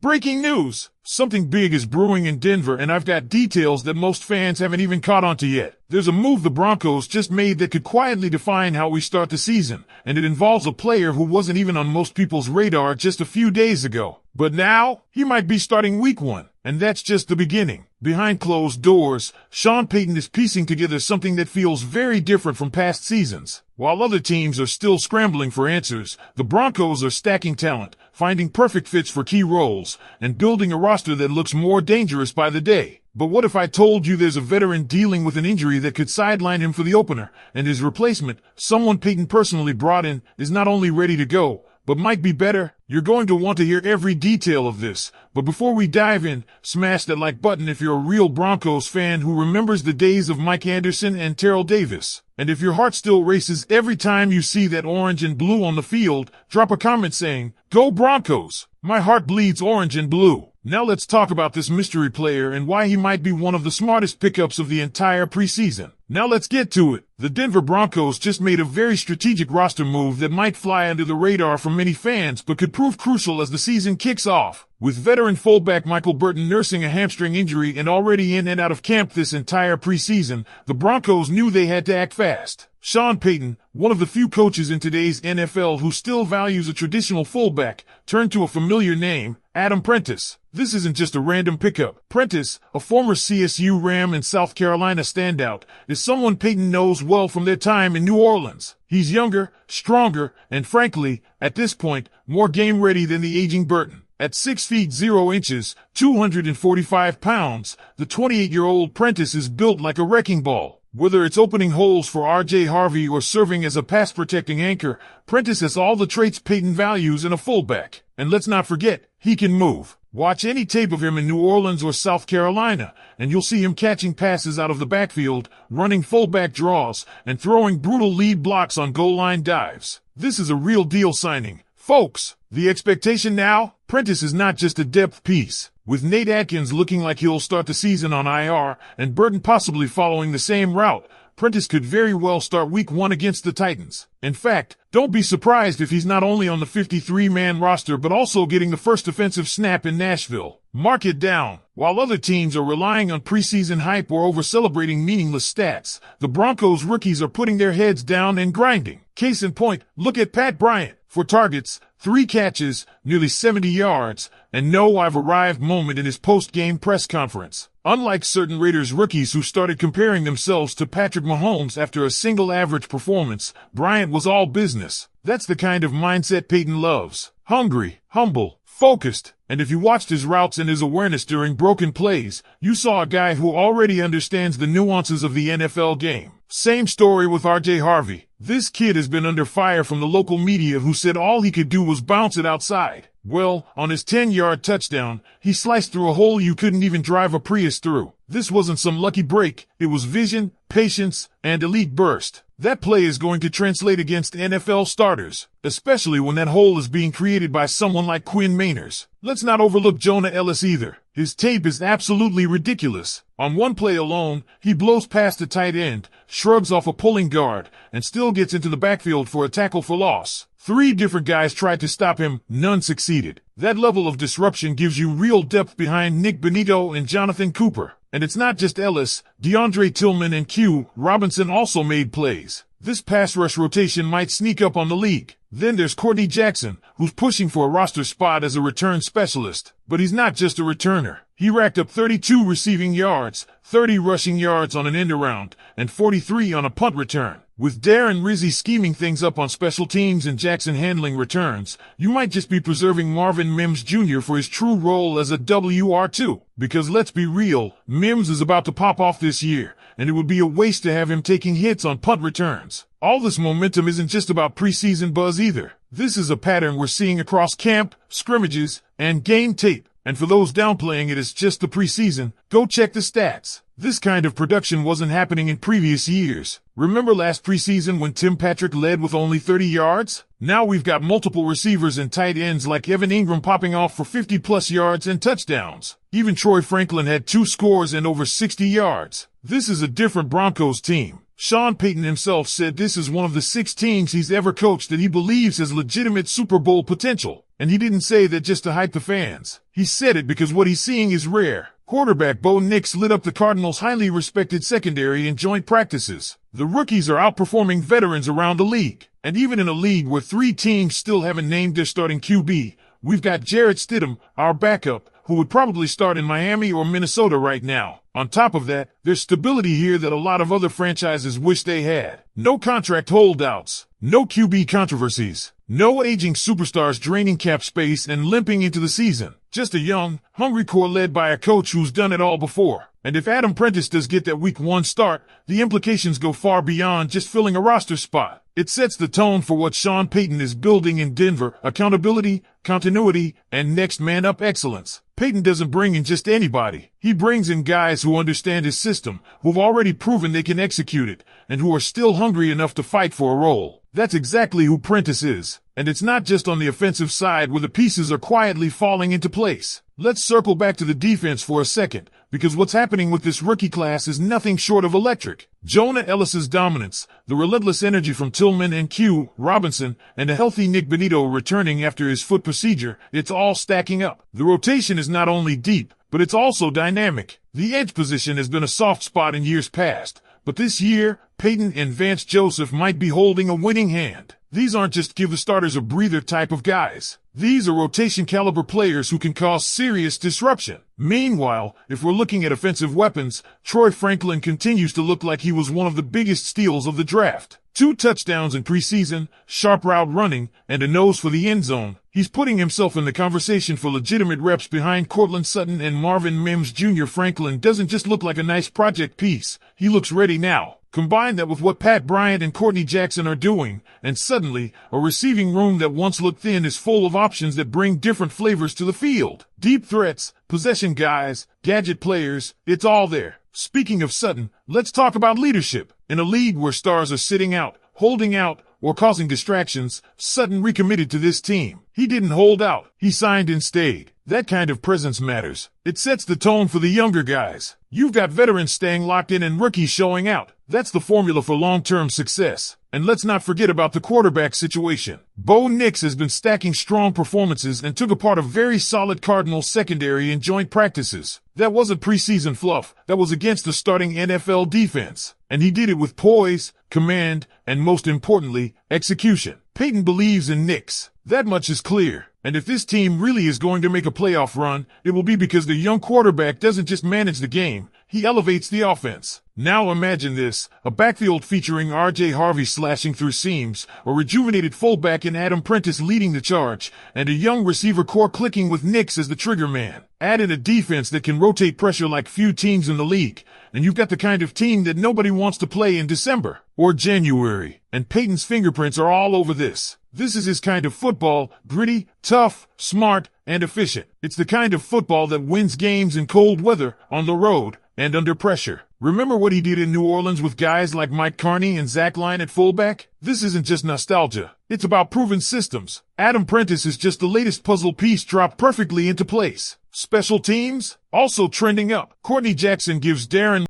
Breaking news! Something big is brewing in Denver, and I've got details that most fans haven't even caught on to yet. There's a move the Broncos just made that could quietly define how we start the season, and it involves a player who wasn't even on most people's radar just a few days ago. But now, he might be starting week 1, and that's just the beginning. Behind closed doors, Sean Payton is piecing together something that feels very different from past seasons. While other teams are still scrambling for answers, the Broncos are stacking talent, finding perfect fits for key roles, and building a roster that looks more dangerous by the day. But what if I told you there's a veteran dealing with an injury that could sideline him for the opener, and his replacement, someone Payton personally brought in, is not only ready to go, but might be better? You're going to want to hear every detail of this. But before we dive in, smash that like button if you're a real Broncos fan who remembers the days of Mike Anderson and Terrell Davis. And if your heart still races every time you see that orange and blue on the field, drop a comment saying, "Go Broncos! My heart bleeds orange and blue." Now let's talk about this mystery player and why he might be one of the smartest pickups of the entire preseason. Now let's get to it. The Denver Broncos just made a very strategic roster move that might fly under the radar for many fans but could prove crucial as the season kicks off. With veteran fullback Michael Burton nursing a hamstring injury and already in and out of camp this entire preseason, the Broncos knew they had to act fast. Sean Payton, one of the few coaches in today's NFL who still values a traditional fullback, turned to a familiar name, Adam Prentice. This isn't just a random pickup. Prentice, a former CSU Ram and South Carolina standout, is someone Payton knows well from their time in New Orleans. He's younger, stronger, and frankly, at this point, more game-ready than the aging Burton. At 6 feet 0 inches, 245 pounds, the 28-year-old Prentice is built like a wrecking ball. Whether it's opening holes for R.J. Harvey or serving as a pass-protecting anchor, Prentice has all the traits Payton values in a fullback. And let's not forget, he can move. Watch any tape of him in New Orleans or South Carolina, and you'll see him catching passes out of the backfield, running fullback draws, and throwing brutal lead blocks on goal line dives. This is a real deal signing. Folks, the expectation now? Prentice is not just a depth piece. With Nate Atkins looking like he'll start the season on IR, and Burton possibly following the same route, Prentice could very well start week 1 against the Titans. In fact, don't be surprised if he's not only on the 53-man roster but also getting the first offensive snap in Nashville. Mark it down. While other teams are relying on preseason hype or over-celebrating meaningless stats, the Broncos rookies are putting their heads down and grinding. Case in point, look at Pat Bryant. 4 targets, 3 catches, nearly 70 yards, and no "I've arrived" moment in his post-game press conference. Unlike certain Raiders rookies who started comparing themselves to Patrick Mahomes after a single average performance, Bryant was all business. That's the kind of mindset Payton loves. Hungry, humble, focused. And if you watched his routes and his awareness during broken plays, you saw a guy who already understands the nuances of the NFL game. Same story with R.J. Harvey. This kid has been under fire from the local media who said all he could do was bounce it outside. Well, on his 10-yard touchdown, he sliced through a hole you couldn't even drive a Prius through. This wasn't some lucky break. It was vision, patience, and elite burst. That play is going to translate against NFL starters, especially when that hole is being created by someone like Quinn Meinerz. Let's not overlook Jonah Ellis either. His tape is absolutely ridiculous. On one play alone, he blows past a tight end, shrugs off a pulling guard, and still gets into the backfield for a tackle for loss. 3 different guys tried to stop him, none succeeded. That level of disruption gives you real depth behind Nick Benito and Jonathan Cooper. And it's not just Ellis. DeAndre Tillman and Q Robinson also made plays. This pass rush rotation might sneak up on the league. Then there's Courtney Jackson, who's pushing for a roster spot as a return specialist. But he's not just a returner. He racked up 32 receiving yards, 30 rushing yards on an end around, and 43 on a punt return. With Darren Rizzi scheming things up on special teams and Jackson handling returns, you might just be preserving Marvin Mims Jr. for his true role as a WR2. Because let's be real, Mims is about to pop off this year, and it would be a waste to have him taking hits on punt returns. All this momentum isn't just about preseason buzz either. This is a pattern we're seeing across camp, scrimmages, and game tape. And for those downplaying it as just the preseason, go check the stats. This kind of production wasn't happening in previous years. Remember last preseason when Tim Patrick led with only 30 yards? Now we've got multiple receivers and tight ends like Evan Ingram popping off for 50-plus yards and touchdowns. Even Troy Franklin had 2 scores and over 60 yards. This is a different Broncos team. Sean Payton himself said this is one of the 6 teams he's ever coached that he believes has legitimate Super Bowl potential. And he didn't say that just to hype the fans. He said it because what he's seeing is rare. Quarterback Bo Nix lit up the Cardinals' highly respected secondary in joint practices. The rookies are outperforming veterans around the league. And even in a league where 3 teams still haven't named their starting QB, we've got Jarrett Stidham, our backup, who would probably start in Miami or Minnesota right now. On top of that, there's stability here that a lot of other franchises wish they had. No contract holdouts, no QB controversies, no aging superstars draining cap space and limping into the season. Just a young, hungry core led by a coach who's done it all before. And if Adam Prentice does get that week 1 start, the implications go far beyond just filling a roster spot. It sets the tone for what Sean Payton is building in Denver: accountability, continuity, and next man up excellence. Payton doesn't bring in just anybody. He brings in guys who understand his system, who've already proven they can execute it, and who are still hungry enough to fight for a role. That's exactly who Prentice is. And it's not just on the offensive side where the pieces are quietly falling into place. Let's circle back to the defense for a second, because what's happening with this rookie class is nothing short of electric. Jonah Ellis's dominance, the relentless energy from Tillman and Q Robinson, and a healthy Nick Benito returning after his foot procedure, it's all stacking up. The rotation is not only deep, but it's also dynamic. The edge position has been a soft spot in years past, but this year, Payton and Vance Joseph might be holding a winning hand. These aren't just give the starters a breather type of guys. These are rotation caliber players who can cause serious disruption. Meanwhile, if we're looking at offensive weapons, Troy Franklin continues to look like he was one of the biggest steals of the draft. 2 touchdowns in preseason, sharp route running, and a nose for the end zone. He's putting himself in the conversation for legitimate reps behind Cortland Sutton and Marvin Mims Jr. Franklin doesn't just look like a nice project piece. He looks ready now. Combine that with what Pat Bryant and Courtney Jackson are doing, and suddenly, a receiving room that once looked thin is full of options that bring different flavors to the field. Deep threats, possession guys, gadget players, it's all there. Speaking of Sutton, let's talk about leadership. In a league where stars are sitting out, holding out, or causing distractions, Sutton recommitted to this team. He didn't hold out. He signed and stayed. That kind of presence matters. It sets the tone for the younger guys. You've got veterans staying locked in and rookies showing out. That's the formula for long-term success. And let's not forget about the quarterback situation. Bo Nix has been stacking strong performances and took apart a very solid Cardinals secondary in joint practices. That wasn't preseason fluff. That was against the starting NFL defense. And he did it with poise, command, and most importantly, execution. Payton believes in Nix. That much is clear. And if this team really is going to make a playoff run, it will be because the young quarterback doesn't just manage the game, he elevates the offense. Now imagine this, a backfield featuring R.J. Harvey slashing through seams, a rejuvenated fullback in Adam Prentice leading the charge, and a young receiver core clicking with Nix as the trigger man. Add in a defense that can rotate pressure like few teams in the league, and you've got the kind of team that nobody wants to play in December or January. And Payton's fingerprints are all over this. This is his kind of football, gritty, tough, smart, and efficient. It's the kind of football that wins games in cold weather, on the road, and under pressure. Remember what he did in New Orleans with guys like Mike Carney and Zach Line at fullback? This isn't just nostalgia. It's about proven systems. Adam Prentice is just the latest puzzle piece dropped perfectly into place. Special teams? Also trending up. Courtney Jackson gives Darren